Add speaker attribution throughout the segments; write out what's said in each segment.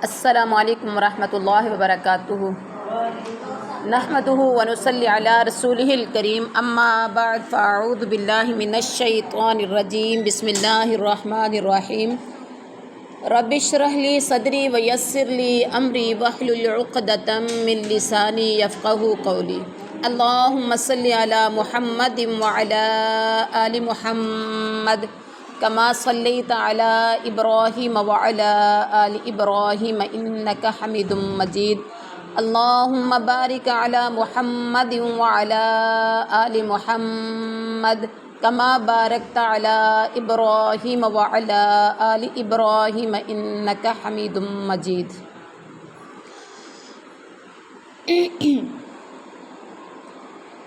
Speaker 1: السلام علیکم ورحمۃ اللہ وبرکاتہ۔ نحمدہ ونصلی علی رسولہ الکریم، اما بعد فاعوذ باللہ من الشیطان الرجیم، بسم اللہ الرحمن الرحیم۔ رب اشرح لی صدری ویسر لی امری واحلل عقدۃ من لسانی یفقہوا قولی۔ اللہم صلی علی محمد وعلی آل محمد کما صلیت علی ابراہیم وعلی آل ابراہیم انک حمید مجید۔ اللہم بارک علی محمد وعلی آل محمد کما بارکت علی ابراہیم وعلی آل ابراہیم انک حمید مجید۔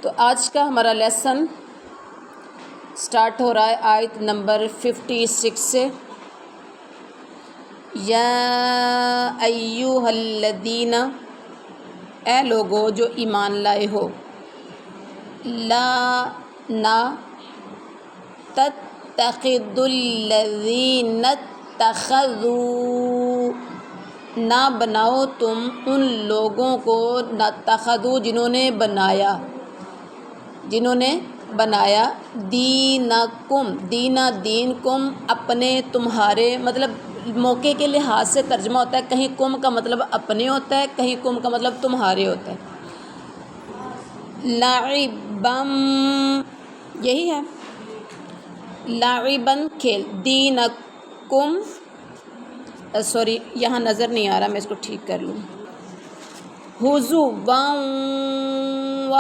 Speaker 1: تو آج کا ہمارا لیسن سٹارٹ ہو رہا ہے آیت نمبر 56 سے۔ یا ایھا الذین، اے لوگو جو ایمان لائے ہو، لا نہ تتخذوا الذین اتخذوا، نہ بناؤ تم ان لوگوں کو، نہ تخذوا جنہوں نے بنایا دینکم، دینکم اپنے تمہارے، مطلب موقع کے لحاظ سے ترجمہ ہوتا ہے، کہیں کم کا مطلب اپنے ہوتا ہے، کہیں کم کا مطلب تمہارے ہوتا ہے۔ لعبم یہی ہے، لعبن کھیل، دینکم سوری یہاں نظر نہیں آ رہا، میں اس کو ٹھیک کر لوں۔ ہزوا و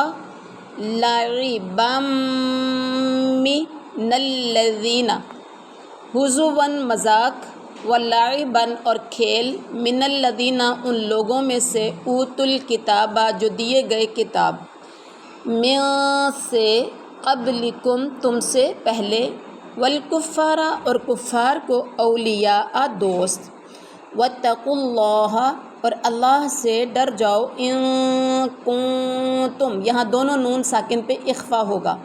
Speaker 1: لعبا من الذین، ہزوا مذاق، ولعبا اور کھیل، من الذین ان لوگوں میں سے، اوتوا الکتاب جو دیے گئے کتاب، من سے، قبلکم تم سے پہلے، والکفار اور کفار کو، اولیاء دوست، واتقوا اللہ اور اللہ سے ڈر جاؤ، ان کنتم یہاں دونوں نون ساکن پہ اخفا ہوگا،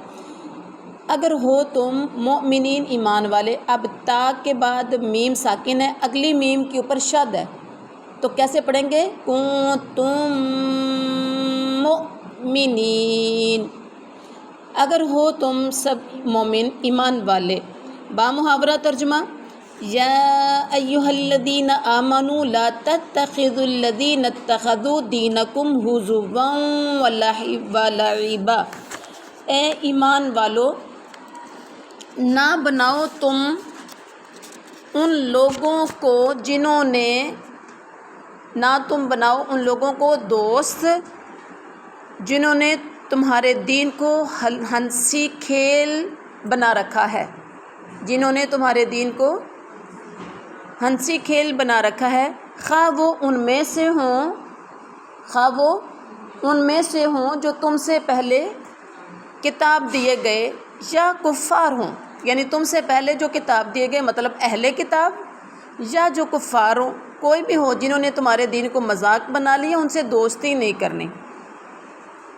Speaker 1: اگر ہو تم مؤمنین ایمان والے۔ اب تا کے بعد میم ساکن ہے، اگلی میم کے اوپر شد ہے، تو کیسے پڑھیں گے؟ کنتم مؤمنین، اگر ہو تم سب مومن ایمان والے۔ با محاورہ ترجمہ، یا ایھا الذین آمنوا لا تتخذوا الذین اتخذوا دینکم ہزوا ولعبا، اے ایمان والو نہ بناؤ تم ان لوگوں کو جنہوں نے، نہ تم بناؤ ان لوگوں کو دوست جنہوں نے تمہارے دین کو ہنسی کھیل بنا رکھا ہے، جنہوں نے تمہارے دین کو ہنسی کھیل بنا رکھا ہے، خواہ وہ ان میں سے ہوں جو تم سے پہلے کتاب دیے گئے، یا کفار ہوں، یعنی تم سے پہلے جو کتاب دیے گئے مطلب اہل کتاب، یا جو کفار ہوں، کوئی بھی ہو جنہوں نے تمہارے دین کو مذاق بنا لیا، ان سے دوستی نہیں کرنی۔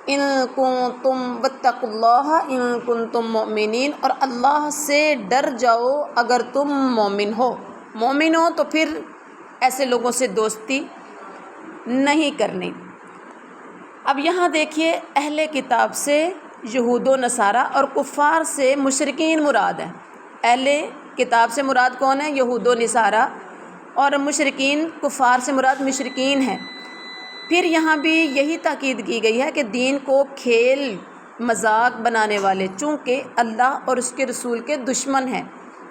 Speaker 1: ان کنتم واتقوا اللہ ان کنتم مؤمنین، اور اللہ سے ڈر جاؤ اگر تم مومن ہو تو پھر ایسے لوگوں سے دوستی نہیں کرنی۔ اب یہاں دیکھیے، اہل کتاب سے یہود و نصارہ اور کفار سے مشرکین مراد ہیں۔ اہل کتاب سے مراد کون ہے؟ یہود و نصارہ، اور مشرکین کفار سے مراد مشرکین ہیں۔ پھر یہاں بھی یہی تاکید کی گئی ہے کہ دین کو کھیل مذاق بنانے والے چونکہ اللہ اور اس کے رسول کے دشمن ہیں،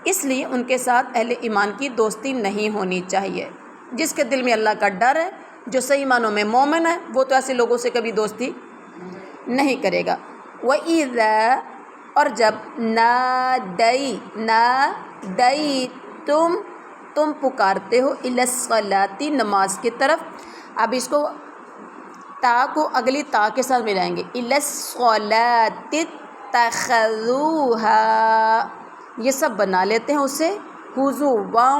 Speaker 1: اس لیے ان کے ساتھ اہل ایمان کی دوستی نہیں ہونی چاہیے۔ جس کے دل میں اللہ کا ڈر ہے، جو صحیح معنوں میں مومن ہے، وہ تو ایسے لوگوں سے کبھی دوستی نہیں کرے گا۔ وَإِذَا اور جب نادئی تم پکارتے ہو، إِلَى الصَّلَاةِ نماز کی طرف۔ اب اس کو تا کو اگلی تا کے ساتھ ملائیں گے، إِلَى الصَّلَاةِ اتَّخَذُوهَا، یہ سب بنا لیتے ہیں اسے ہزوا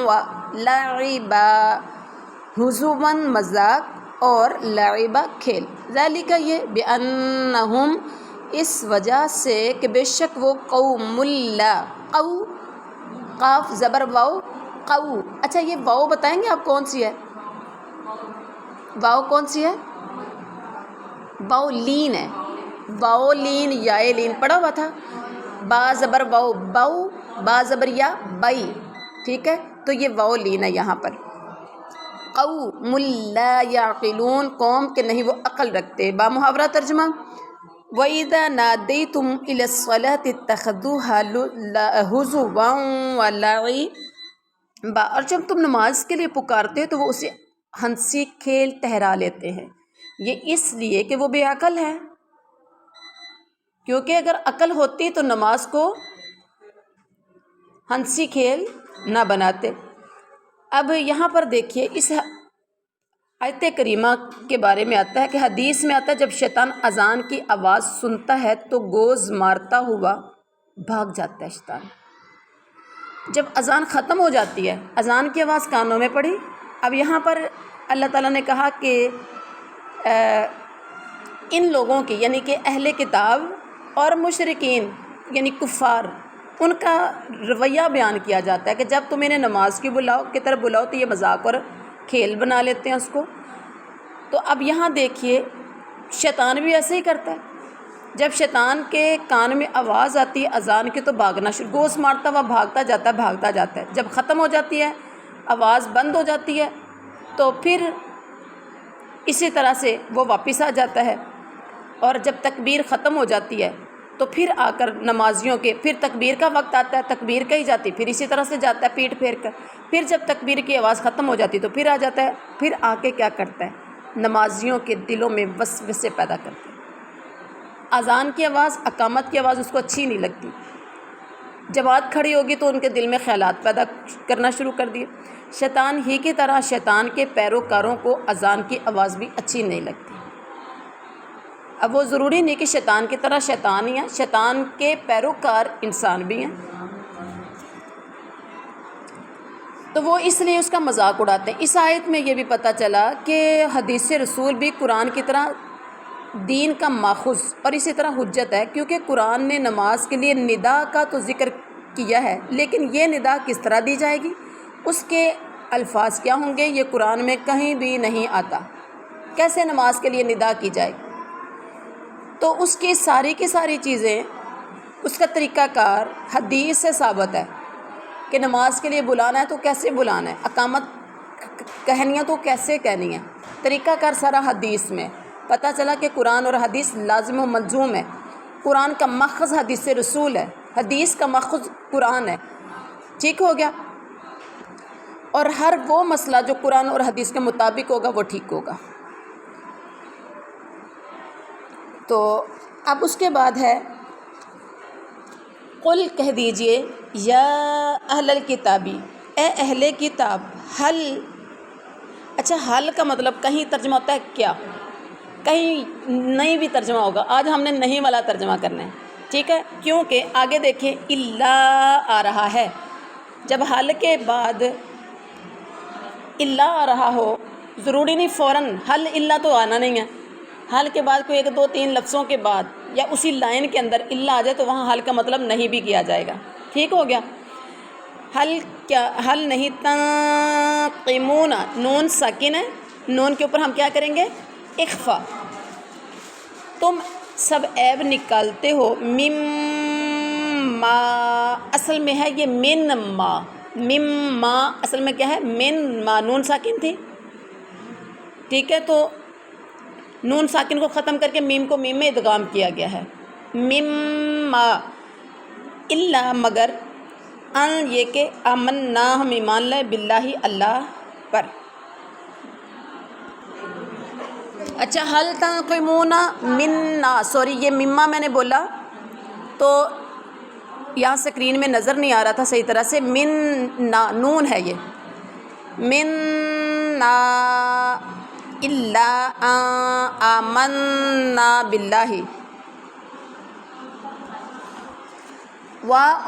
Speaker 1: ولعبا، ہزوا مذاق اور لعبا کھیل۔ ذالک یہ، بأنہم اس وجہ سے کہ بے شک وہ قوم لا، قاف زبر واو قو، اچھا یہ واؤ بتائیں گے آپ کون سی ہے؟ واؤ کون سی ہے؟ واؤ لین ہے، واؤ لین یائے لین پڑھا ہوا تھا، با زبر واؤ باؤ، با زبر یا بئی، ٹھیک ہے، تو یہ واؤ لین ہے یہاں پر۔ قوم لا یعقلون، قوم کے نہیں وہ عقل رکھتے۔ با محاورہ ترجمہ، وَإِذَا نَادَيْتُمْ إِلَى الصَّلَاةِ اتَّخَذُوهَا هُزُوًا وَلَعِبًا، اور جب تم نماز کے لیے پکارتے ہو تو وہ اسے ہنسی کھیل ٹھہرا لیتے ہیں، یہ اس لیے کہ وہ بے عقل ہے، کیونکہ اگر عقل ہوتی تو نماز کو ہنسی کھیل نہ بناتے۔ اب یہاں پر دیکھیے اس آیت کریمہ کے بارے میں آتا ہے کہ حدیث میں آتا ہے جب شیطان اذان کی آواز سنتا ہے تو گوز مارتا ہوا بھاگ جاتا ہے شیطان۔ جب اذان ختم ہو جاتی ہے، اذان کی آواز کانوں میں پڑی، اب یہاں پر اللہ تعالیٰ نے کہا کہ ان لوگوں کی یعنی کہ اہل کتاب اور مشرکین یعنی کفار، ان کا رویہ بیان کیا جاتا ہے کہ جب تم انہیں نماز کی طرف بلاؤ تو یہ مذاق اور کھیل بنا لیتے ہیں اس کو۔ تو اب یہاں دیکھیے شیطان بھی ایسے ہی کرتا ہے، جب شیطان کے کان میں آواز آتی ہے اذان کی تو بھاگنا شروع، گوس مارتا ہوا بھاگتا جاتا ہے، جب ختم ہو جاتی ہے آواز بند ہو جاتی ہے تو پھر اسی طرح سے وہ واپس آ جاتا ہے، اور جب تکبیر ختم ہو جاتی ہے تو پھر آ کر نمازیوں کے پھر تکبیر کا وقت آتا ہے، تکبیر کہی جاتی پھر اسی طرح سے جاتا ہے پیٹ پھیر کر، پھر جب تکبیر کی آواز ختم ہو جاتی تو پھر آ جاتا ہے، پھر آ کے کیا کرتا ہے، نمازیوں کے دلوں میں وسوسے پیدا کرتا ہے۔ اذان کی آواز، اقامت کی آواز اس کو اچھی نہیں لگتی، جماعت کھڑی ہوگی تو ان کے دل میں خیالات پیدا کرنا شروع کر دیے۔ شیطان ہی کی طرح شیطان کے پیروکاروں کو اذان کی آواز بھی اچھی نہیں لگتی۔ اب وہ ضروری نہیں کہ شیطان کی طرح شیطان ہی ہیں، شیطان کے پیروکار انسان بھی ہیں، تو وہ اس لیے اس کا مذاق اڑاتے ہیں۔ اس آیت میں یہ بھی پتہ چلا کہ حدیث رسول بھی قرآن کی طرح دین کا ماخذ اور اسی طرح حجت ہے، کیونکہ قرآن نے نماز کے لیے ندا کا تو ذکر کیا ہے، لیکن یہ ندا کس طرح دی جائے گی، اس کے الفاظ کیا ہوں گے، یہ قرآن میں کہیں بھی نہیں آتا، کیسے نماز کے لیے ندا کی جائے گی۔ تو اس کی ساری چیزیں، اس کا طریقہ کار حدیث سے ثابت ہے کہ نماز کے لیے بلانا ہے تو کیسے بلانا ہے، اقامت کہنی ہے تو کیسے کہنی ہے، طریقہ کار سارا حدیث میں پتہ چلا کہ قرآن اور حدیث لازم و ملزوم ہے۔ قرآن کا ماخذ حدیث رسول ہے، حدیث کا ماخذ قرآن ہے، ٹھیک ہو گیا، اور ہر وہ مسئلہ جو قرآن اور حدیث کے مطابق ہوگا وہ ٹھیک ہوگا۔ تو اب اس کے بعد ہے قل کہہ دیجئے یا اہل الکتابی، اے اہل کتاب، حل، اچھا حل کا مطلب کہیں ترجمہ ہوتا ہے کیا، کہیں نہیں بھی ترجمہ ہوگا، آج ہم نے نہیں والا ترجمہ کرنا ہے، ٹھیک ہے، کیونکہ آگے دیکھیں اللہ آ رہا ہے، جب حل کے بعد اللہ آ رہا ہو ضروری نہیں فوراً حل اللہ تو آنا نہیں ہے، حل کے بعد کوئی 1 2 3 لفظوں کے بعد یا اسی لائن کے اندر اللہ آ جائے تو وہاں حل کا مطلب نہیں بھی کیا جائے گا، ٹھیک ہو گیا۔ حل کیا، حل نہیں، تنقمون، نون ساکن ہے، نون کے اوپر ہم کیا کریں گے، اخفا، تم سب عیب نکالتے ہو، مما، اصل میں ہے یہ من ما، مما اصل میں کیا ہے، من ما، نون ساکن تھی، ٹھیک ہے، تو نون ساکن کو ختم کر کے میم کو میم میں ادغام کیا گیا ہے، مما، اللہ مگر، ان یہ کہ آمنا ہم ایمان لائے، باللہ اللہ پر۔ اچھا حل تنقمون منا، سوری یہ مما میں نے بولا تو یہاں سکرین میں نظر نہیں آ رہا تھا صحیح طرح سے، من نا، نون ہے یہ، من نا الا آمنا باللہ،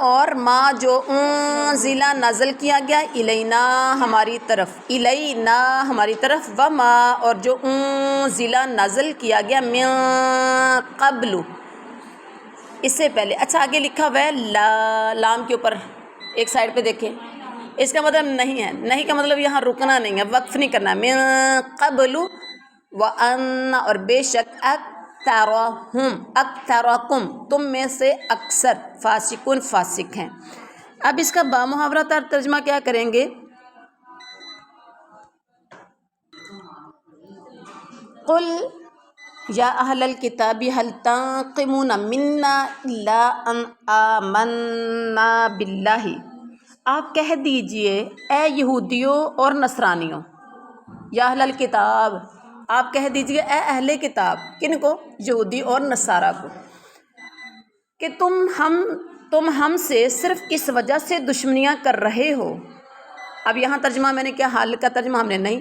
Speaker 1: اور ما جو انزلہ نازل کیا گیا، الینا ہماری طرف، الینا ہماری طرف، وما اور جو انزلہ نازل کیا گیا، من قبل اس سے پہلے، اچھا آگے لکھا ہوا ہے لام کے اوپر ایک سائڈ پہ دیکھیں، اس کا مطلب نہیں ہے، نہیں کا مطلب یہاں رکنا نہیں ہے، وقف نہیں کرنا. من قبل وان اور بے شک اکثرہم اکثرکم تم میں سے اکثر فاسقون فاسق ہیں. اب اس کا با محاورہ ترجمہ کیا کریں گے؟ قل یا اہل الکتاب هل تنقمون منا الا ان آمنا باللہ. آپ کہہ دیجئے اے یہودیوں اور نصرانیوں، یا اہل الکتاب، آپ کہہ دیجئے اے اہل کتاب، کن کو؟ یہودی اور نصارہ کو، کہ تم ہم سے صرف اس وجہ سے دشمنیاں کر رہے ہو. اب یہاں ترجمہ میں نے کیا، حال کا ترجمہ ہم نے نہیں،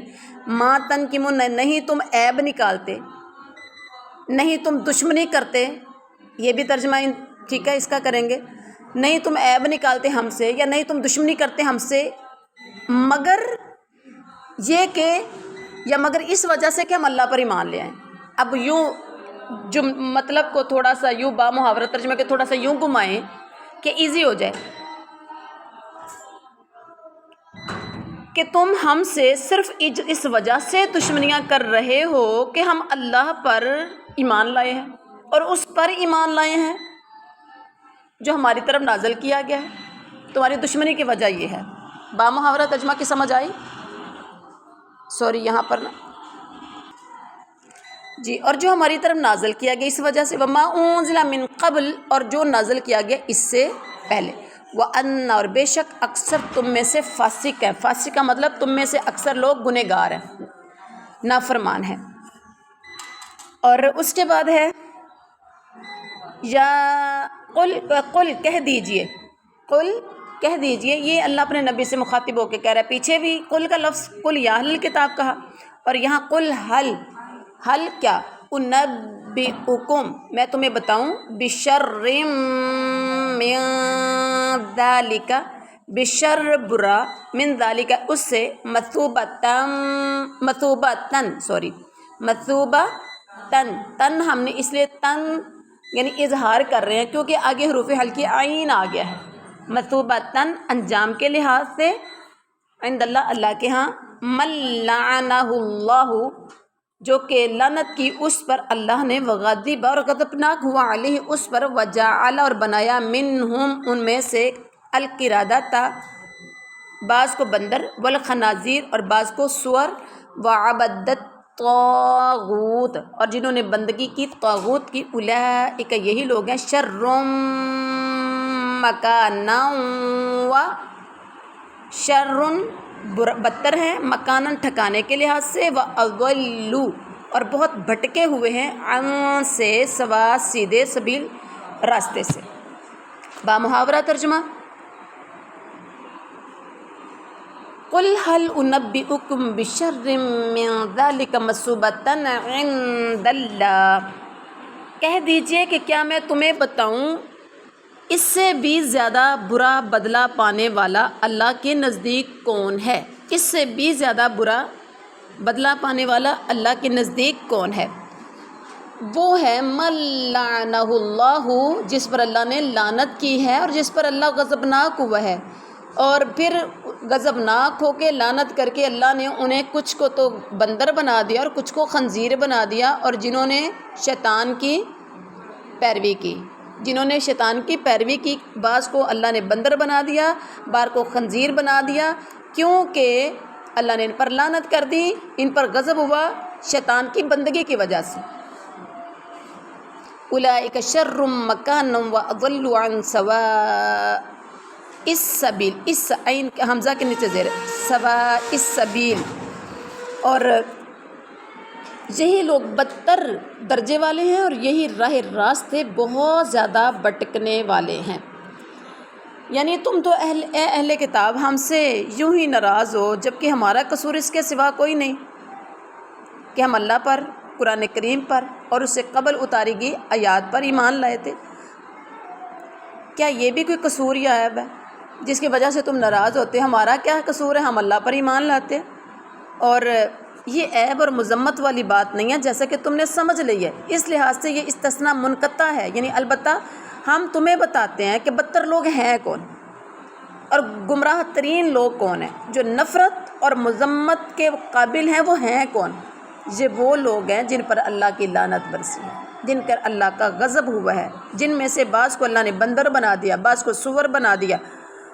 Speaker 1: ما تنقمون نہیں تم عیب نکالتے، نہیں تم دشمنی کرتے، یہ بھی ترجمہ ٹھیک ہے اس کا کریں گے. نہیں تم عیب نکالتے ہم سے، یا نہیں تم دشمنی کرتے ہم سے، مگر یہ کہ، یا مگر اس وجہ سے کہ ہم اللہ پر ایمان لے آئیں. اب یوں جو مطلب کو تھوڑا سا یوں با محاورہ ترجمہ کے تھوڑا سا یوں گھمائیں کہ ایزی ہو جائے، کہ تم ہم سے صرف اس وجہ سے دشمنیاں کر رہے ہو کہ ہم اللہ پر ایمان لائے ہیں، اور اس پر ایمان لائے ہیں جو ہماری طرف نازل کیا گیا ہے. تمہاری دشمنی کی وجہ یہ ہے. با محاورہ ترجمہ کی سمجھ آئی؟ سوری یہاں پر نا جی. اور جو ہماری طرف نازل کیا گیا اس وجہ سے، وما انزل من قبل، اور جو نازل کیا گیا اس سے پہلے، وان اور بے شک اکثر تم میں سے فاسق ہیں. فاسق کا مطلب تم میں سے اکثر لوگ گنہگار ہیں، نافرمان ہیں. اور اس کے بعد ہے یا قل کہہ دیجئے، قل کہہ دیجئے. یہ اللہ اپنے نبی سے مخاطب ہو کے کہہ رہا ہے. پیچھے بھی قل کا لفظ قل یا اہل الکتاب کہا، اور یہاں قل حل کیا، انبئکم میں تمہیں بتاؤں، بشر من ذالک بشر برا، من ذالک اس سے، مثوبتن تن ہم نے اس لیے تن یعنی اظہار کر رہے ہیں کیونکہ آگے حروف حل کی عین آ گیا ہے. مثوبتن انجام کے لحاظ سے، عند اللہ اللہ کے ہاں، من لعنہ اللہ جو کہ لعنت کی اس پر اللہ نے، وغضب اور غضبناک ہوا علیہ اس پر، وجعل اور بنایا، منہم ان میں سے، القردۃ بعض کو بندر، والخنازیر اور بعض کو سور، وعبدت طاغوت اور جنہوں نے بندگی کی طاغوت کی، اولئک یہی لوگ ہیں، شر مکانا و شر بدتر ہیں، مکانن ٹھکانے کے لحاظ سے، واضل اور بہت بھٹکے ہوئے ہیں، عن سے سوا سیدھے سبیل راستے سے. با محاورہ ترجمہ قل هل انبئکم بشر من ذلک مثوبۃ عند اللہ. کہہ دیجئے کہ کیا میں تمہیں بتاؤں اس سے بھی زیادہ برا بدلہ پانے والا اللہ کے نزدیک کون ہے؟ اس سے بھی زیادہ برا بدلہ پانے والا اللہ کے نزدیک کون ہے؟ وہ ہے من لعنہ اللہ، جس پر اللہ نے لعنت کی ہے اور جس پر اللہ غضبناک ہوا ہے. اور پھر غضبناک ہو کے لعنت کر کے اللہ نے انہیں کچھ کو تو بندر بنا دیا اور کچھ کو خنزیر بنا دیا، اور جنہوں نے شیطان کی پیروی کی، بعض کو اللہ نے بندر بنا دیا، بعض کو خنزیر بنا دیا، کیونکہ اللہ نے ان پر لعنت کر دی، ان پر غضب ہوا شیطان کی بندگی کی وجہ سے. اولئک شر مکانا واضل عن سواء السبیل، اس عین حمزہ کے نیچے زیر سواء السبیل، اور یہی لوگ بدتر درجے والے ہیں اور یہی راہ راستے بہت زیادہ بھٹکنے والے ہیں. یعنی تم تو اہل کتاب ہم سے یوں ہی ناراض ہو، جبکہ ہمارا قصور اس کے سوا کوئی نہیں کہ ہم اللہ پر، قرآن کریم پر اور اس سے قبل اتاری گئی آیات پر ایمان لائے تھے. کیا یہ بھی کوئی قصور یا عیب ہے جس کی وجہ سے تم ناراض ہوتے؟ ہمارا کیا قصور ہے، ہم اللہ پر ایمان لاتے. اور یہ عیب اور مذمت والی بات نہیں ہے جیسا کہ تم نے سمجھ لی ہے. اس لحاظ سے یہ استثناء منقطع ہے، یعنی البتہ ہم تمہیں بتاتے ہیں کہ بدتر لوگ ہیں کون. اور گمراہ ترین لوگ کون ہیں؟ جو نفرت اور مذمت کے قابل ہیں وہ ہیں کون؟ یہ وہ لوگ ہیں جن پر اللہ کی لعنت برسی ہے، جن پر اللہ کا غضب ہوا ہے، جن میں سے بعض کو اللہ نے بندر بنا دیا، بعض کو سور بنا دیا،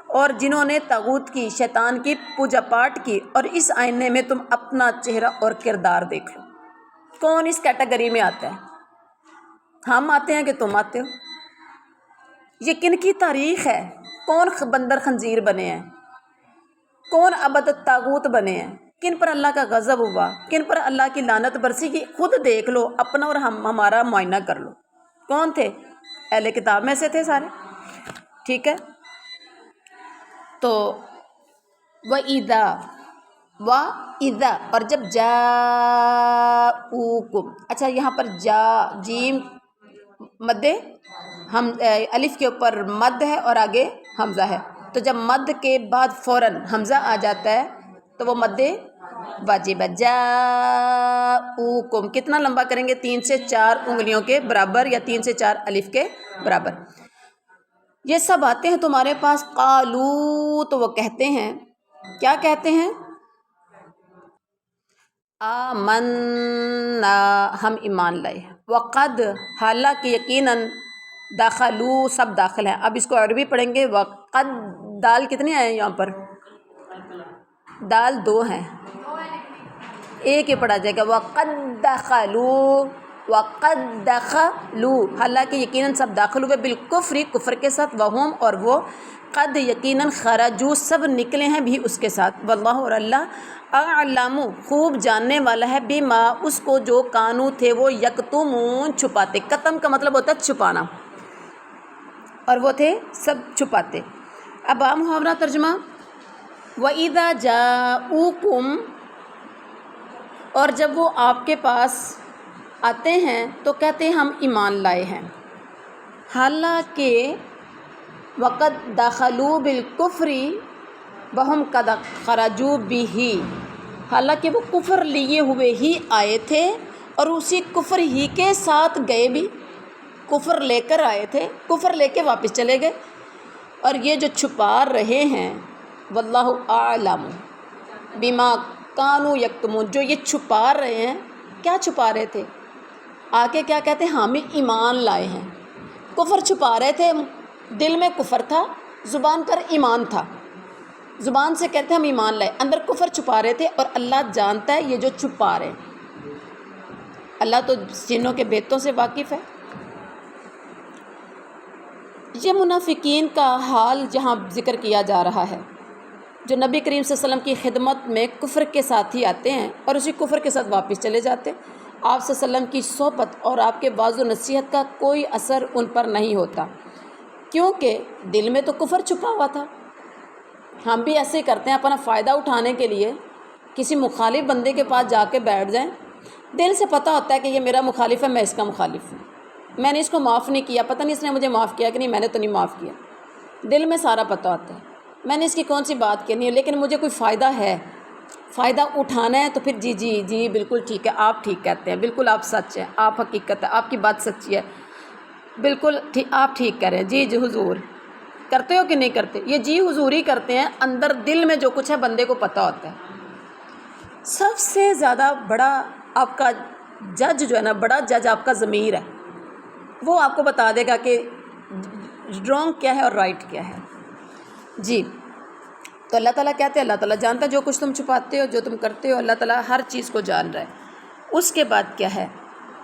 Speaker 1: اور جنہوں نے طاغوت کی، شیطان کی پوجا پاٹ کی۔ اور اس آئینے میں تم اپنا چہرہ اور کردار دیکھ لو، کون اس کیٹیگری میں آتا ہے؟ ہم آتے ہیں کہ تم آتے ہو؟ یہ کن کی تاریخ ہے؟ کون بندر خنزیر بنے ہیں؟ کون عبد طاغوت بنے ہیں؟ کن پر اللہ کا غضب ہوا؟ کن پر اللہ کی لعنت برسی کی؟ خود دیکھ لو اپنا اور ہمارا معائنہ کر لو۔ کون تھے؟ اہل کتاب میں سے تھے سارے، ٹھیک ہے؟ تو وَإِذَا اور جب جاءوکم، اچھا یہاں پر جیم مد ہم الف کے اوپر مد ہے اور آگے حمزہ ہے، تو جب مد کے بعد فوراً حمزہ آ جاتا ہے تو وہ مد واجب ہے۔ جاءوکم کتنا لمبا کریں گے؟ 3 سے 4 انگلیوں کے برابر، یا 3 سے 4 الف کے برابر۔ یہ سب آتے ہیں تمہارے پاس، قالو تو وہ کہتے ہیں، کیا کہتے ہیں؟ آمنا ہم ایمان لائے، وقد حالانکہ یقیناً داخلو سب داخل ہیں۔ اب اس کو عربی پڑھیں گے، وقد دال کتنے آئے ہیں یہاں پر؟ دال 2 ہیں، ایک ہی پڑھا جائے گا، وقد دخلو حالانکہ یقیناً سب داخل ہوئے، بالکفر کفر کے ساتھ، وہم اور وہ، قد یقیناً خرجو سب نکلے ہیں بھی اس کے ساتھ، واللہ اور اللہ اعلم خوب جاننے والا ہے، بما اس کو جو کانو تھے وہ یکتمون چھپاتے، قتم کا مطلب ہوتا ہے چھپانا، اور وہ تھے سب چھپاتے۔ اب محاورہ ترجمہ، وَإِذَا جَاءُوكُمْ اور جب وہ آپ کے پاس آتے ہیں تو کہتے ہیں ہم ایمان لائے ہیں، حالانکہ وقد دخلوا بالکفر وهم قد خرجوا به حالانکہ وہ کفر لیے ہوئے ہی آئے تھے اور اسی کفر ہی کے ساتھ گئے بھی، کفر لے کر آئے تھے، کفر لے کے واپس چلے گئے، اور یہ جو چھپا رہے ہیں، واللہ اعلم بما کانوا یکتمون، جو یہ چھپا رہے ہیں، کیا چھپا رہے تھے؟ آگے کیا کہتے ہیں؟ ہم ایمان لائے ہیں۔ کفر چھپا رہے تھے، دل میں کفر تھا، زبان پر ایمان تھا، زبان سے کہتے ہیں ہم ایمان لائے، اندر کفر چھپا رہے تھے، اور اللہ جانتا ہے یہ جو چھپا رہے ہیں، اللہ تو سینوں کے بھیتوں سے واقف ہے۔ یہ منافقین کا حال جہاں ذکر کیا جا رہا ہے، جو نبی کریم صلی اللہ علیہ وسلم کی خدمت میں کفر کے ساتھ ہی آتے ہیں اور اسی کفر کے ساتھ واپس چلے جاتے ہیں، آپ صلی اللہ علیہ وسلم کی صحبت اور آپ کے وعظ و نصیحت کا کوئی اثر ان پر نہیں ہوتا، کیونکہ دل میں تو کفر چھپا ہوا تھا۔ ہم بھی ایسے ہی کرتے ہیں، اپنا فائدہ اٹھانے کے لیے کسی مخالف بندے کے پاس جا کے بیٹھ جائیں، دل سے پتہ ہوتا ہے کہ یہ میرا مخالف ہے، میں اس کا مخالف ہوں، میں نے اس کو معاف نہیں کیا، پتہ نہیں اس نے مجھے معاف کیا کہ نہیں، میں نے تو نہیں معاف کیا، دل میں سارا پتہ ہوتا ہے، میں نے اس کی کون سی بات کہنی ہے، لیکن مجھے کوئی فائدہ ہے، فائدہ اٹھانا ہے، تو پھر جی بالکل ٹھیک ہے، آپ ٹھیک کہتے ہیں، بالکل آپ سچ ہیں، آپ حقیقت ہے، آپ کی بات سچی ہے، بالکل آپ ٹھیک کہہ رہے ہیں، جی حضور، کرتے ہو کہ نہیں کرتے؟ یہ جی حضور ہی کرتے ہیں، اندر دل میں جو کچھ ہے بندے کو پتہ ہوتا ہے۔ سب سے زیادہ بڑا آپ کا جج جو ہے نا، بڑا جج آپ کا ضمیر ہے، وہ آپ کو بتا دے گا کہ رانگ کیا ہے اور رائٹ کیا ہے۔ جی، تو اللہ تعالیٰ کہتے ہیں اللہ تعالیٰ جانتا ہے جو کچھ تم چھپاتے ہو، جو تم کرتے ہو، اللہ تعالیٰ ہر چیز کو جان رہا ہے۔ اس کے بعد کیا ہے؟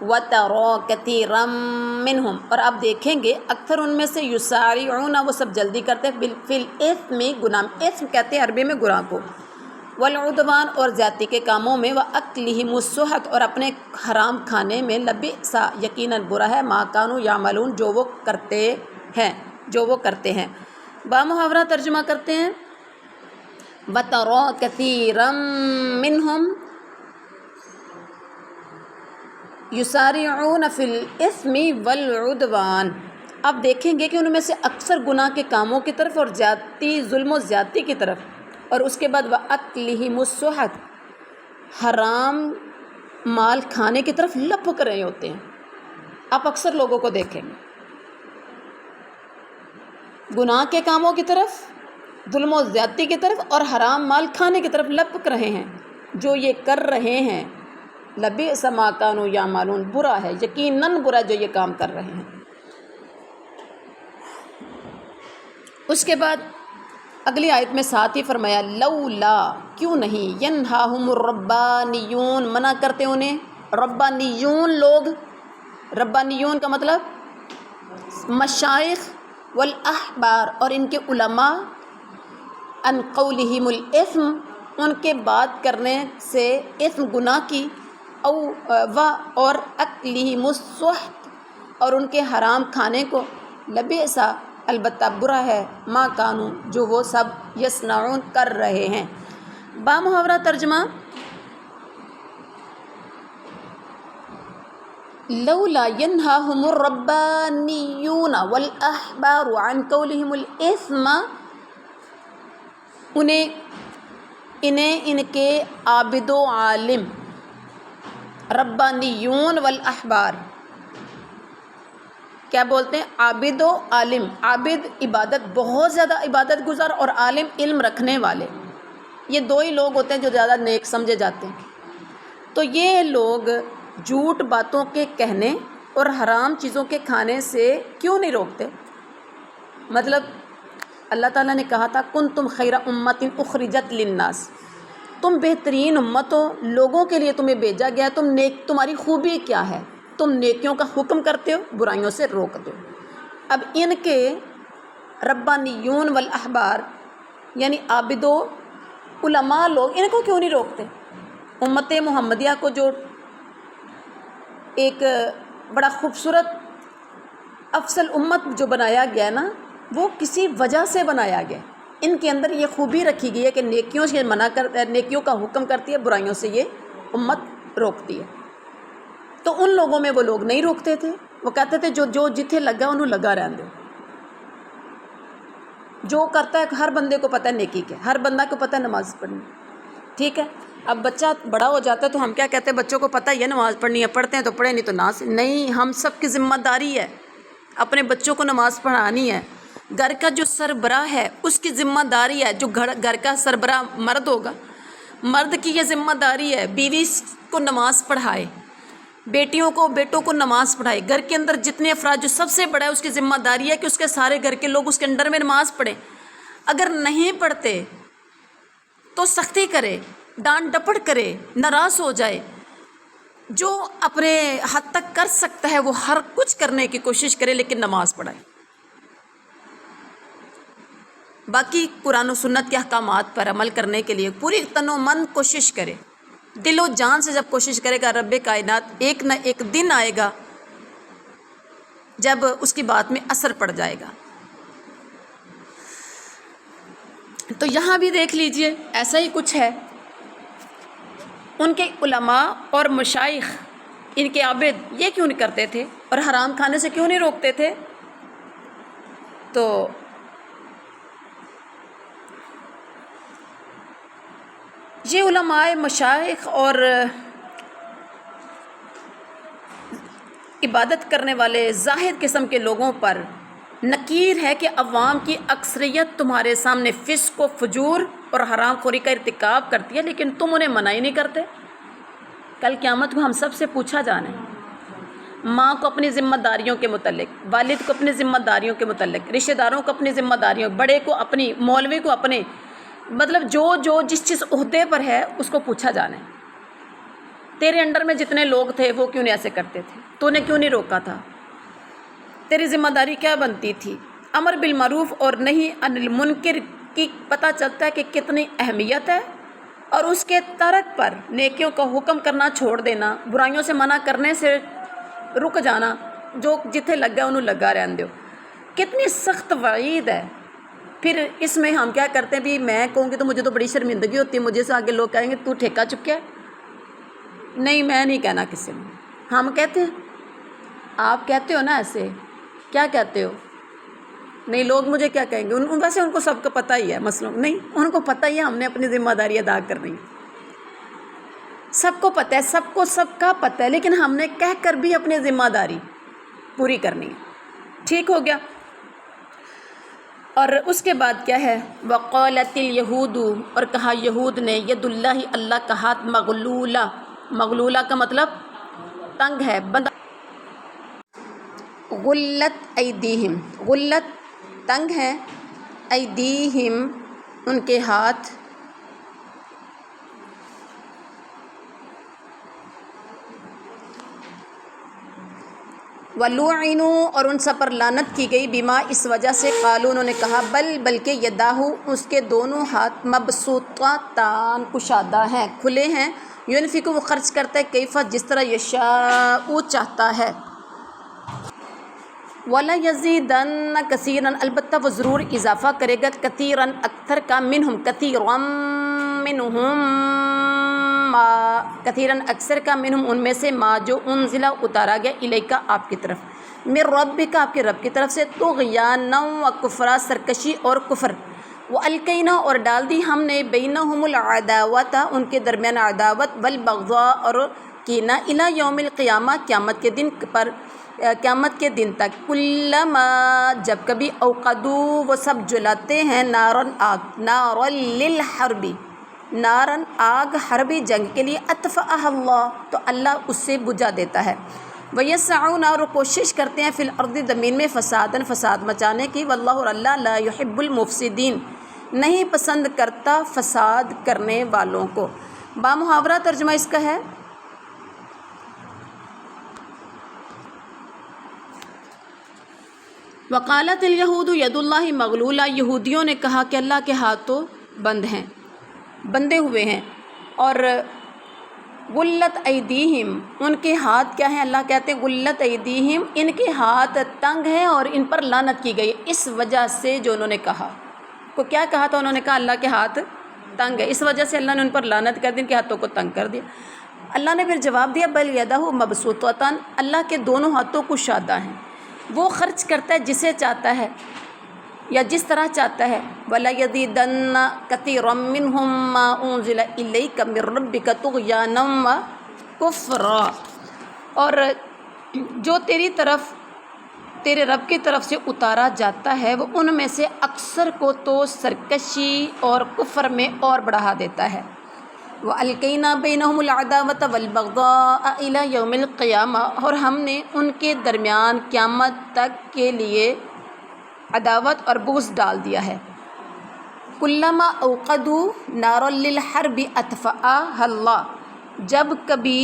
Speaker 1: وَتَرَى كَثِيرًا مِّنْهُمْ اور آپ دیکھیں گے اکثر ان میں سے یسارعون وہ سب جلدی کرتے ہیں فی الإثم گناہ، اثم کہتے ہیں عربی میں گناہ کو، والعدوان اور زیادتی کے کاموں میں، وَأَكْلِهِمُ السُّحْتَ اور اپنے حرام کھانے میں، لبئس یقیناً برا ہے، ما كانوا يعملون جو وہ کرتے ہیں۔ بامحاورہ ترجمہ کرتے ہیں، وَتَرَى كَثِيرًا مِّنْهُمْ یسارعون فی الإثم والعدوان آپ دیکھیں گے کہ ان میں سے اکثر گناہ کے کاموں کی طرف اور زیادتی، ظلم و زیادتی کی طرف، اور اس کے بعد وَأَكْلِهِمُ السُّحْتَ حرام مال کھانے کی طرف لپک رہے ہوتے ہیں۔ آپ اکثر لوگوں کو دیکھیں گے گناہ کے کاموں کی طرف ظلم و زیادتی کی طرف اور حرام مال کھانے کی طرف لپک رہے ہیں. جو یہ کر رہے ہیں لبئس ما کانوا یعملون، برا ہے، یقیناً برا جو یہ کام کر رہے ہیں. اس کے بعد اگلی آیت میں ساتھ ہی فرمایا لولا، کیوں نہیں، ینہاہم الربانیون، منع کرتے انہیں ربانیون لوگ. ربانیون کا مطلب مشائخ والاحبار اور ان کے علماء، ان قولہم الاثم، ان کے بات کرنے سے اثم گناہ کی، اور اکلہم السحت، اور ان کے حرام کھانے کو، لبئس، البتہ برا ہے، ما کانوا، جو وہ سب یصنعون، کر رہے ہیں. بامحاورہ ترجمہ، لولا ینہاہم الربانیون والاحبار عن قولہم الاثم، انہیں ان کے عابد و عالم، ربانیون والاحبار کیا بولتے ہیں، عابد و عالم. عابد عبادت، بہت زیادہ عبادت گزار، اور عالم علم رکھنے والے. یہ دو ہی لوگ ہوتے ہیں جو زیادہ نیک سمجھے جاتے ہیں. تو یہ لوگ جھوٹ باتوں کے کہنے اور حرام چیزوں کے کھانے سے کیوں نہیں روکتے؟ مطلب اللہ تعالیٰ نے کہا تھا کنتم خیر امت اخرجت للناس، تم بہترین امت ہو، لوگوں کے لیے تمہیں بھیجا گیا ہے. تمہاری خوبی کیا ہے؟ تم نیکیوں کا حکم کرتے ہو، برائیوں سے روک دو. اب ان کے ربانیون والاحبار یعنی عابد و علماء لوگ ان کو کیوں نہیں روکتے؟ امت محمدیہ کو جو ایک بڑا خوبصورت افضل امت جو بنایا گیا نا، وہ کسی وجہ سے بنایا گیا. ان کے اندر یہ خوبی رکھی گئی ہے کہ نیکیوں سے نیکیوں کا حکم کرتی ہے، برائیوں سے یہ امت روکتی ہے. تو ان لوگوں میں وہ لوگ نہیں روکتے تھے، وہ کہتے تھے جو جتھے لگا انہوں لگا رہن دو. جو کرتا ہے، ہر بندے کو پتہ ہے نیکی کیا، ہر بندہ کو پتہ ہے نماز پڑھنی. ٹھیک ہے، اب بچہ بڑا ہو جاتا ہے تو ہم کیا کہتے ہیں، بچوں کو پتہ ہی ہے نماز پڑھنی ہے، پڑھتے ہیں تو پڑھیں، نہیں تو نہ سے. نہیں، ہم سب کی ذمہ داری ہے اپنے بچوں کو نماز پڑھانی ہے. گھر کا جو سربراہ ہے اس کی ذمہ داری ہے، جو گھر کا سربراہ مرد ہوگا، مرد کی یہ ذمہ داری ہے بیوی کو نماز پڑھائے، بیٹوں کو نماز پڑھائے. گھر کے اندر جتنے افراد، جو سب سے بڑا ہے، اس کی ذمہ داری ہے کہ اس کے سارے گھر کے لوگ اس کے انڈر میں نماز پڑھیں. اگر نہیں پڑھتے تو سختی کرے، ڈانٹ ڈپٹ کرے، ناراض ہو جائے. جو اپنے حد تک کر سکتا ہے وہ ہر کچھ کرنے کی کوشش کرے، لیکن نماز پڑھائے. باقی قرآن و سنت کے احکامات پر عمل کرنے کے لیے پوری تن و من کوشش کرے، دل و جان سے جب کوشش کرے گا، رب کائنات ایک نہ ایک دن آئے گا جب اس کی بات میں اثر پڑ جائے گا. تو یہاں بھی دیکھ لیجئے ایسا ہی کچھ ہے. ان کے علماء اور مشائخ، ان کے عابد یہ کیوں نہیں کرتے تھے اور حرام کھانے سے کیوں نہیں روکتے تھے؟ تو یہ علماء، مشائخ اور عبادت کرنے والے زاہد قسم کے لوگوں پر نکیر ہے کہ عوام کی اکثریت تمہارے سامنے فسق و فجور اور حرام خوری کا ارتکاب کرتی ہے، لیکن تم انہیں منع ہی نہیں کرتے. کل قیامت کو ہم سب سے پوچھا جانا ہے. ماں کو اپنی ذمہ داریوں کے متعلق، والد کو اپنی ذمہ داریوں کے متعلق، رشتہ داروں کو اپنی ذمہ داریوں، بڑے کو اپنی، مولوی کو اپنے، مطلب جو جس چیز عہدے پر ہے اس کو پوچھا جانا ہے. تیرے انڈر میں جتنے لوگ تھے وہ کیوں نہیں ایسے کرتے تھے؟ تو نے کیوں نہیں روکا تھا؟ تیری ذمہ داری کیا بنتی تھی؟ امر بالمعروف اور نہی عن المنکر کی پتہ چلتا ہے کہ کتنی اہمیت ہے، اور اس کے ترک پر نیکیوں کا حکم کرنا چھوڑ دینا، برائیوں سے منع کرنے سے رک جانا، جو جتھے لگا انہوں لگا رہن دو. کتنی سخت وعید ہے. پھر اس میں ہم کیا کرتے ہیں، بھی میں کہوں گی تو مجھے تو بڑی شرمندگی ہوتی ہے، مجھے سے آگے لوگ کہیں گے تو ٹھیکہ چکیا ہے. نہیں، میں نہیں کہنا کسی نے. ہم کہتے ہیں، آپ کہتے ہو نا ایسے، کیا کہتے ہو؟ نہیں، لوگ مجھے کیا کہیں گے؟ ویسے ان کو سب کو پتہ ہی ہے مسئلہ. نہیں، ان کو پتہ ہی ہے ہم نے اپنی ذمہ داری ادا کرنی ہے. سب کو پتہ ہے، سب کو سب کا پتہ ہے، لیکن ہم نے کہہ کر بھی اپنی ذمہ داری پوری کرنی ہے. ٹھیک ہو گیا. اور اس کے بعد کیا ہے؟ وقالت الیہود، اور کہا یہود نے، ید اللہ، اللہ کا ہاتھ، مغلولہ، مغلولہ کا مطلب تنگ ہے، بندہ، غلت ایدیہم، غلت تنگ ہے، ایدیہم ان کے ہاتھ، وَلُعِنُوا، اور ان سب پر لعنت کی گئی، بما، اس وجہ سے، قالوا، انہوں نے کہا، بلکہ یداہ، اس کے دونوں ہاتھ، مبسوطتان، کشادہ ہیں، کھلے ہیں، ينفق، وہ خرچ کرتا ہے، کیف، جس طرح، یشاء، چاہتا ہے، وَلَيَزِيدَنَّ كَثِيرًا، البتہ وہ ضرور اضافہ کرے گا، کثیراً اکثر کا، منہم، کثیراً منہم ما، کثیراً اکثر کا، منہم ان میں سے، ما، جو انزلہ اتارا گیا، الیک، آپ کی طرف، من ربک، آپ کے رب کی طرف سے، طغیانا و کفرا، سرکشی اور کفر، وَأَلْقَيْنَا، اور ڈال دی ہم نے، بینہم العداوۃ، ان کے درمیان عداوت، والبغضاء، اور کینہ، الی یوم القیامہ، قیامت کے دن پر، قیامت کے دن تک، کلما، جب کبھی، اوقدوا، وہ سب جلاتے ہیں، نارن، آگ، نارن للحرب، نارن، آگ، حربی، جنگ کے لیے، اطفأها اللہ، تو اللہ اس سے بجھا دیتا ہے، وَيَسْعَوْنَ، اور کوشش کرتے ہیں، فی الارض، زمین میں، فساداً، فساد مچانے کی، واللہ، اور اللہ، لا يحب المفسدین، نہیں پسند کرتا فساد کرنے والوں کو۔ بامحاورہ ترجمہ اس کا ہے، وقالت الیہود ید اللہ مغلولہ، یہودیوں نے کہا کہ اللہ کے ہاتھ تو بند ہیں، بندے ہوئے ہیں، اور غلت ایدیہم، ان کے ہاتھ کیا ہیں؟ اللہ کہتے ہیں غلت ایدیہم، ان کے ہاتھ تنگ ہیں اور ان پر لعنت کی گئی، اس وجہ سے جو انہوں نے کہا، کو کیا کہا تھا انہوں نے؟ کہا اللہ کے ہاتھ تنگ ہے، اس وجہ سے اللہ نے ان پر لعنت کر دی، ان کے ہاتھوں کو تنگ کر دیا۔ اللہ نے پھر جواب دیا، بل یدہ مبسوطتان، اللہ کے دونوں ہاتھوں کشادہ ہیں، وہ خرچ کرتا ہے جسے چاہتا ہے یا جس طرح چاہتا ہے، وَلَيَزِيدَنَّ كَثِيرًا مِّنْهُم مَّا أُنزِلَ إِلَيْكَ مِن رَّبِّكَ طُغْيَانًا وَكُفْرًا، اور جو تیری طرف، تیرے رب کی طرف سے اتارا جاتا ہے، وہ ان میں سے اکثر کو تو سرکشی اور کفر میں اور بڑھا دیتا ہے، وَأَلْقَيْنَا بَيْنَهُمُ الْعَدَاوَةَ وَالْبَغْضَاءَ إِلَى يَوْمِ الْقِيَامَةِ، اور ہم نے ان کے درمیان قیامت تک کے لیے عداوت اور بغض ڈال دیا ہے، کلما اوقدوا نارا للحرب اطفأها اللہ، جب کبھی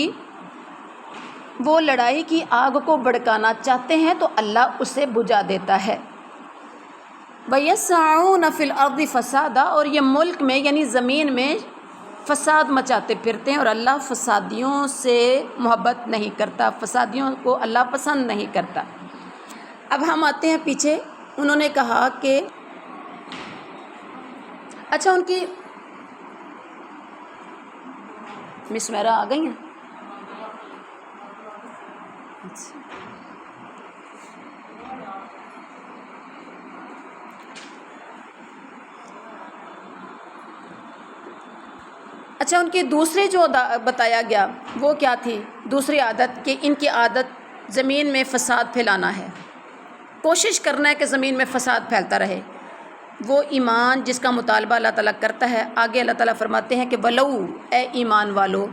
Speaker 1: وہ لڑائی کی آگ کو بھڑکانا چاہتے ہیں تو اللہ اسے بجھا دیتا ہے، وَيَسْعَوْنَ فِي الْأَرْضِ فَسَادًا، اور یہ ملک میں یعنی زمین میں فساد مچاتے پھرتے ہیں، اور اللہ فسادیوں سے محبت نہیں کرتا، فسادیوں کو اللہ پسند نہیں کرتا۔ اب ہم آتے ہیں پیچھے، انہوں نے کہا کہ اچھا، ان کی مس میرا آ گئی ہیں، اچھا، ان کی دوسری جو بتایا گیا وہ کیا تھی؟ دوسری عادت، کہ ان کی عادت زمین میں فساد پھیلانا ہے، کوشش کرنا ہے کہ زمین میں فساد پھیلتا رہے، وہ ایمان جس کا مطالبہ اللہ تعالیٰ کرتا ہے۔ آگے اللہ تعالیٰ فرماتے ہیں کہ وَلَوْ، اے ایمان والو،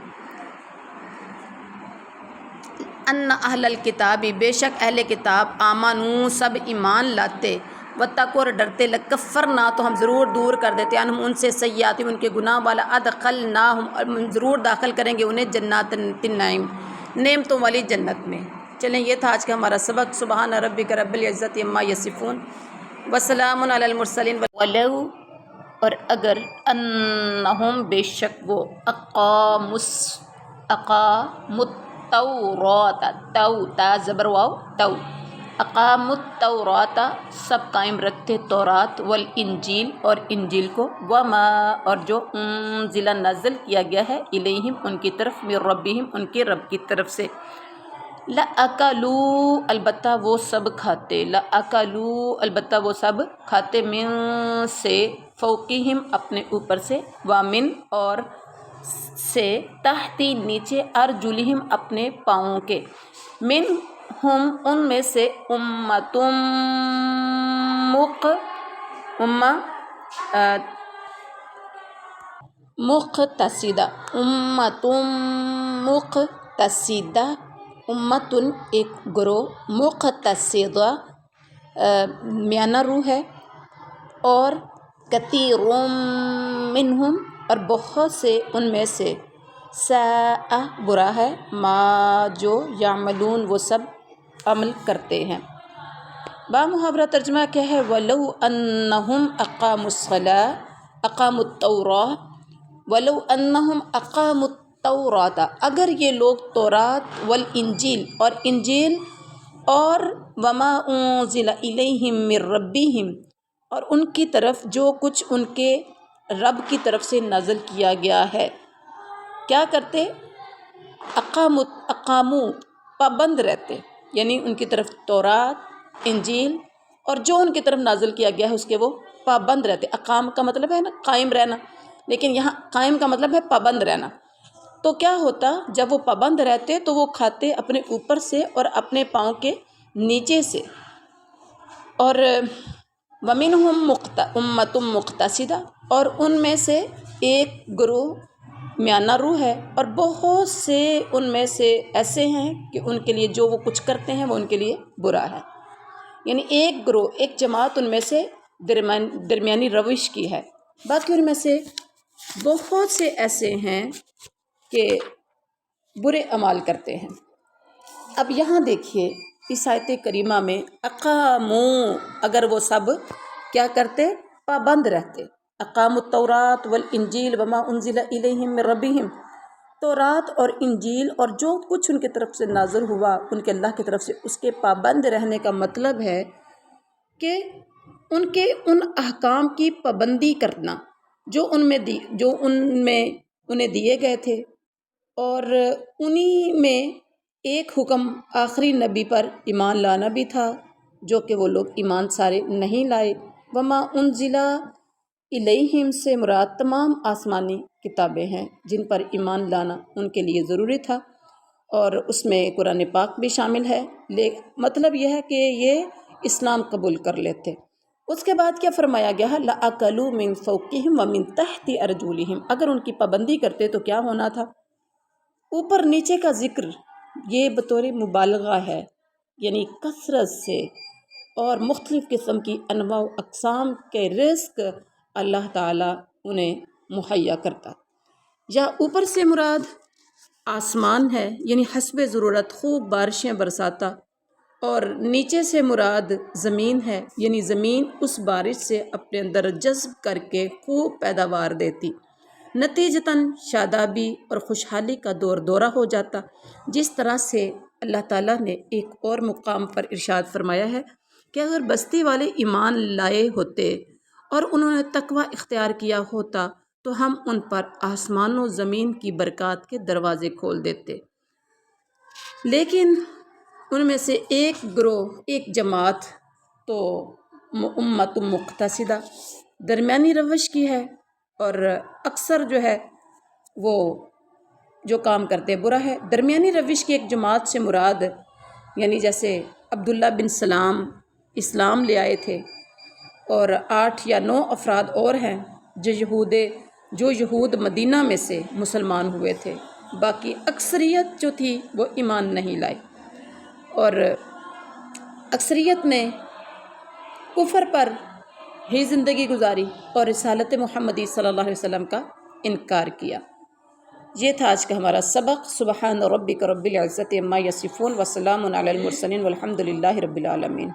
Speaker 1: ان اہل الکتاب، بے شک اہل کتاب، آمنو، سب ایمان لاتے، واتقوا، اور ڈرتے، لکفرنا، تو ہم ضرور دور کر دیتے، عنہم، ان سے، سیئاتہم، ان کے گناہ، والا ادخلناہم، اور ہم ضرور داخل کریں گے انہیں، جنات النعیم، نعمتوں والی جنت میں۔ چلیں، یہ تھا آج کا ہمارا سبق۔ سبحان ربک رب العزت عما یصفون، وسلام علی المرسلین، ولو، اور اگر، انہم، بے شک وہ، اقامت التوراۃ، تو، تا زبر واو، تو، اقامت التوراۃ، سب قائم رکھتے تورات، والانجیل، اور انجیل کو، وما، اور جو، انزل، نازل کیا گیا ہے، الیہم، ان کی طرف، من ربہم، ان کے رب کی طرف سے، لَأَكَلُوا، البتہ وہ سب کھاتے، لَأَكَلُوا، البتہ وہ سب کھاتے، من، سے، فوقہم، اپنے اوپر سے، وَمن، اور سے، تحتی، نیچے، ارجلہم، اپنے پاؤں کے، منہم، ان میں سے، امۃ امہ مقتصدہ، امتم مقتصدہ، امتن ایک گروہ، مقتصدہ میانہ رو ہے، اور کثیر منہم اور بہت سے ان میں سے، ساء برا ہے، ما جو یعملون وہ سب عمل کرتے ہیں۔ با محاورہ ترجمہ کیا ہے؟ وَلَوْ أَنَّهُمْ أَقَامُوا الصَّلَاةَ أَقَامُوا التَّوْرَاةَ وَلَوْ أَنَّهُمْ أَقَامُوا التَّوْرَاةَ اگر یہ لوگ تورات والانجیل اور انجیل اور وَمَا أُنزِلَ إِلَيْهِم مِّن رَّبِّهِمْ اور ان کی طرف جو کچھ ان کے رب کی طرف سے نازل کیا گیا ہے، کیا کرتے؟ اقامو پابند رہتے، یعنی ان کی طرف تورات، انجیل اور جو ان کی طرف نازل کیا گیا ہے اس کے وہ پابند رہتے۔ اقام کا مطلب ہے نا قائم رہنا، لیکن یہاں قائم کا مطلب ہے پابند رہنا۔ تو کیا ہوتا جب وہ پابند رہتے تو وہ کھاتے اپنے اوپر سے اور اپنے پاؤں کے نیچے سے، اور وَمِنْهُمْ أُمَّةٌ مُقْتَصِدَةٌ اور ان میں سے ایک گروہ میانہ رو ہے، اور بہت سے ان میں سے ایسے ہیں کہ ان کے لیے جو وہ کچھ کرتے ہیں وہ ان کے لیے برا ہے، یعنی ایک گروہ ایک جماعت ان میں سے درمیانی روش کی ہے، باقی ان میں سے بہت سے ایسے ہیں کہ برے اعمال کرتے ہیں۔ اب یہاں دیکھیے اس آیت کریمہ میں اقاموں اگر وہ سب کیا کرتے؟ پابند رہتے۔ اقاموا التوراۃ والانجیل وما انزل الیہم من ربہم، تورات اور انجیل اور جو کچھ ان کی طرف سے نازل ہوا ان کے اللہ کی طرف سے، اس کے پابند رہنے کا مطلب ہے کہ ان کے ان احکام کی پابندی کرنا جو انہیں دیے گئے تھے، اور انہی میں ایک حکم آخری نبی پر ایمان لانا بھی تھا جو کہ وہ لوگ ایمان سارے نہیں لائے۔ وما انزل الیہم سے مراد تمام آسمانی کتابیں ہیں جن پر ایمان لانا ان کے لیے ضروری تھا، اور اس میں قرآن پاک بھی شامل ہے، مطلب یہ ہے کہ یہ اسلام قبول کر لیتے۔ اس کے بعد کیا فرمایا گیا ہے؟ لَأَكَلُوا مِن فَوْقِهِمْ وَمِن تَحْتِ أَرْجُلِهِمْ اگر ان کی پابندی کرتے تو کیا ہونا تھا؟ اوپر نیچے کا ذکر یہ بطور مبالغہ ہے، یعنی کثرت سے اور مختلف قسم کی انواع و اقسام کے رزق اللہ تعالیٰ انہیں مہیا کرتا، یا اوپر سے مراد آسمان ہے، یعنی حسب ضرورت خوب بارشیں برساتا، اور نیچے سے مراد زمین ہے، یعنی زمین اس بارش سے اپنے اندر جذب کر کے خوب پیداوار دیتی، نتیجتاً شادابی اور خوشحالی کا دورہ ہو جاتا، جس طرح سے اللہ تعالیٰ نے ایک اور مقام پر ارشاد فرمایا ہے کہ اگر بستی والے ایمان لائے ہوتے اور انہوں نے تقوی اختیار کیا ہوتا تو ہم ان پر آسمان و زمین کی برکات کے دروازے کھول دیتے، لیکن ان میں سے ایک گروہ ایک جماعت تو امت مقتصدہ درمیانی روش کی ہے، اور اکثر جو ہے وہ جو کام کرتے برا ہے۔ درمیانی روش کی ایک جماعت سے مراد یعنی جیسے عبداللہ بن سلام اسلام لے آئے تھے، اور 8 یا 9 افراد اور ہیں جو یہود مدینہ میں سے مسلمان ہوئے تھے، باقی اکثریت جو تھی وہ ایمان نہیں لائے، اور اکثریت نے کفر پر ہی زندگی گزاری اور رسالت محمدی صلی اللہ علیہ وسلم کا انکار کیا۔ یہ تھا آج کا ہمارا سبق۔ سبحان ربک رب العزت عما یصفون وسلام علی المرسلین والحمد للہ رب العالمین۔